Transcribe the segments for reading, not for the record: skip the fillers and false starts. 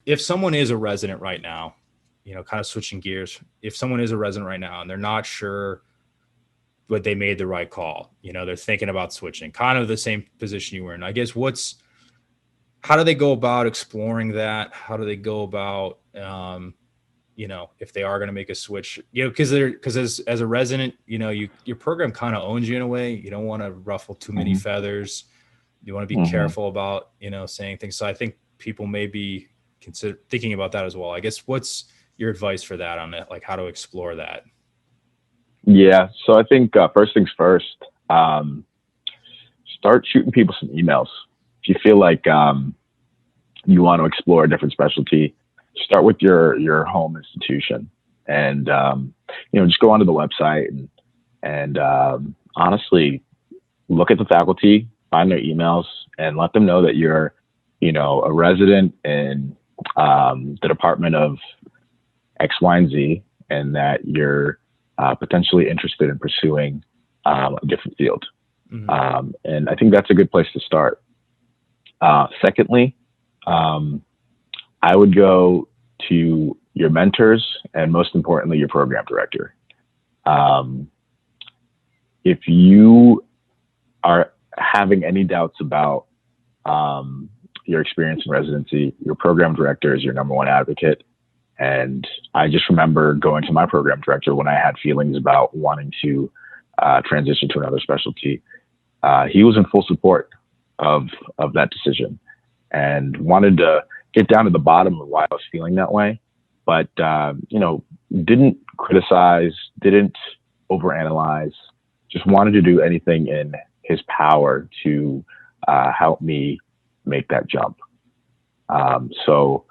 if someone is a resident right now, kind of switching gears, if someone is a resident right now and they're not sure but they made the right call, they're thinking about switching, kind of the same position you were in, I guess, how do they go about exploring that? How do they go about, if they are going to make a switch, because as a resident, your program kind of owns you in a way. You don't want to ruffle too many Hmm. feathers. You want to be Hmm. careful about, saying things. So I think people may be consider thinking about that as well. I guess, what's your advice for that on it? Like how to explore that? Yeah. So I think first things first, um, start shooting people some emails. If you feel like you want to explore a different specialty, start with your home institution, and just go onto the website and honestly look at the faculty, find their emails, and let them know that you're a resident in the department of X, Y, and Z, and that you're potentially interested in pursuing a different field. Mm-hmm. And I think that's a good place to start. Secondly, um, I would go to your mentors and most importantly, your program director. Um, if you are having any doubts about um, your experience in residency, your program director is your number one advocate. And I just remember going to my program director when I had feelings about wanting to transition to another specialty. He was in full support of that decision and wanted to get down to the bottom of why I was feeling that way, but didn't criticize, didn't overanalyze, just wanted to do anything in his power to help me make that jump. So,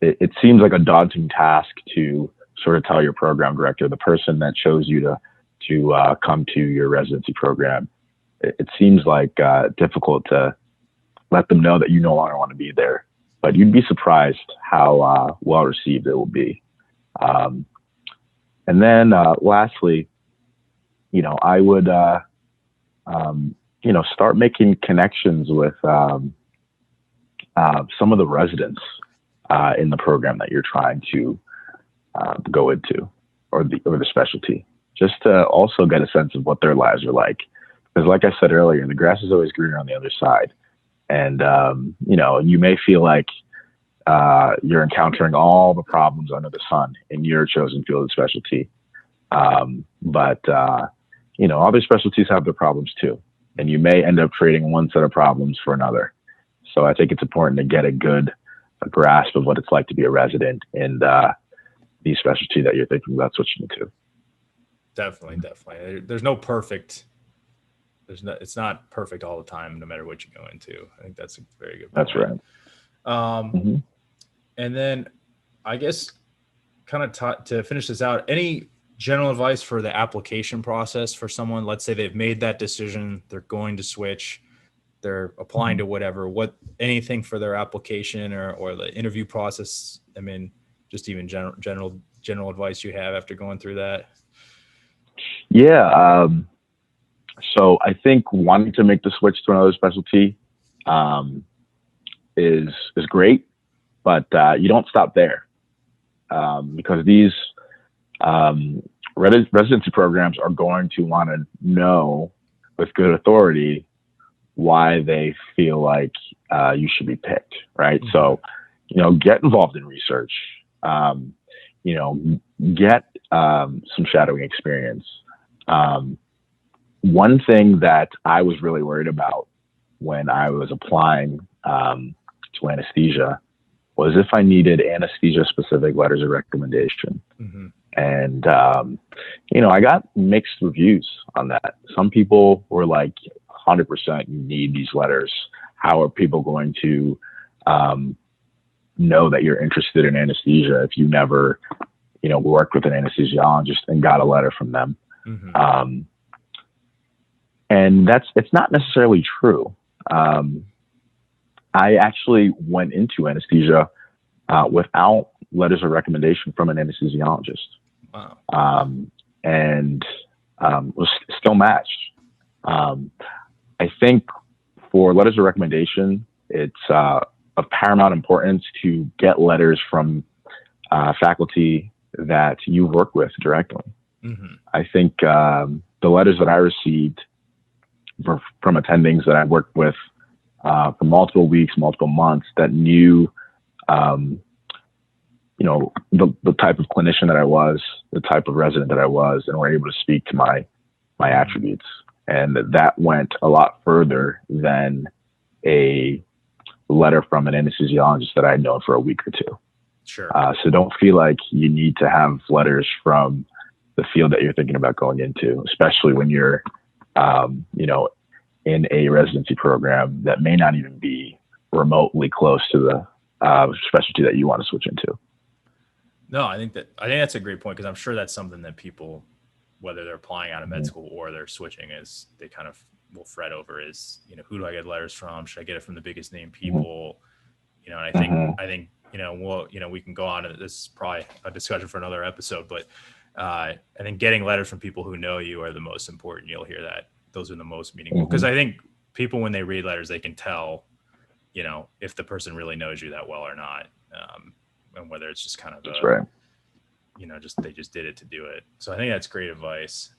it seems like a daunting task to sort of tell your program director, the person that chose you to come to your residency program. It seems like difficult to let them know that you no longer want to be there, but you'd be surprised how well received it will be. Um, and then lastly, I would start making connections with some of the residents in the program that you're trying to go into, or the specialty, just to also get a sense of what their lives are like. Because, like I said earlier, the grass is always greener on the other side, and you may feel like you're encountering all the problems under the sun in your chosen field of specialty, but other specialties have their problems too, and you may end up trading one set of problems for another. So I think it's important to get a grasp of what it's like to be a resident in the specialty that you're thinking about switching to. Definitely, definitely. There's no perfect. It's not perfect all the time, no matter what you go into. I think that's a very good That's point. right. Um, Hmm. and then, I guess, kind of to finish this out, any general advice for the application process for someone? Let's say they've made that decision, they're going to switch, they're applying to whatever. What anything for their application or the interview process? I mean, just even general advice you have after going through that. Yeah. So I think wanting to make the switch to another specialty um, is great, but you don't stop there because these residency programs are going to want to know with good authority why they feel like you should be picked, right? Mm-hmm. So, get involved in research. Um, you know, get some shadowing experience. Um, One thing that I was really worried about when I was applying to anesthesia was if I needed anesthesia specific letters of recommendation. Mm-hmm. And, I got mixed reviews on that. Some people were like, 100% you need these letters. How are people going to um, know that you're interested in anesthesia if you never, worked with an anesthesiologist and got a letter from them? Mm-hmm. Um, and it's not necessarily true. Um, I actually went into anesthesia without letters of recommendation from an anesthesiologist, Wow. um, and was still matched. Um, I think for letters of recommendation, it's of paramount importance to get letters from faculty that you work with directly. Mm-hmm. I think the letters that I received from attendings that I worked with for multiple weeks, multiple months, that knew, the type of clinician that I was, the type of resident that I was, and were able to speak to my attributes. And that went a lot further than a letter from an anesthesiologist that I had known for a week or two. Sure. So don't feel like you need to have letters from the field that you're thinking about going into, especially when you're, in a residency program that may not even be remotely close to the specialty that you want to switch into. No, I think that's a great point, because I'm sure that's something that people, whether they're applying out of med school or they're switching, is they kind of will fret over is, who do I get letters from? Should I get it from the biggest name people? And I think, we can go on, and this is probably a discussion for another episode, but I think getting letters from people who know you are the most important. You'll hear that those are the most meaningful, because I think people, when they read letters, they can tell, if the person really knows you that well or not. And whether it's just kind of, that's right. They just did it to do it. So I think that's great advice.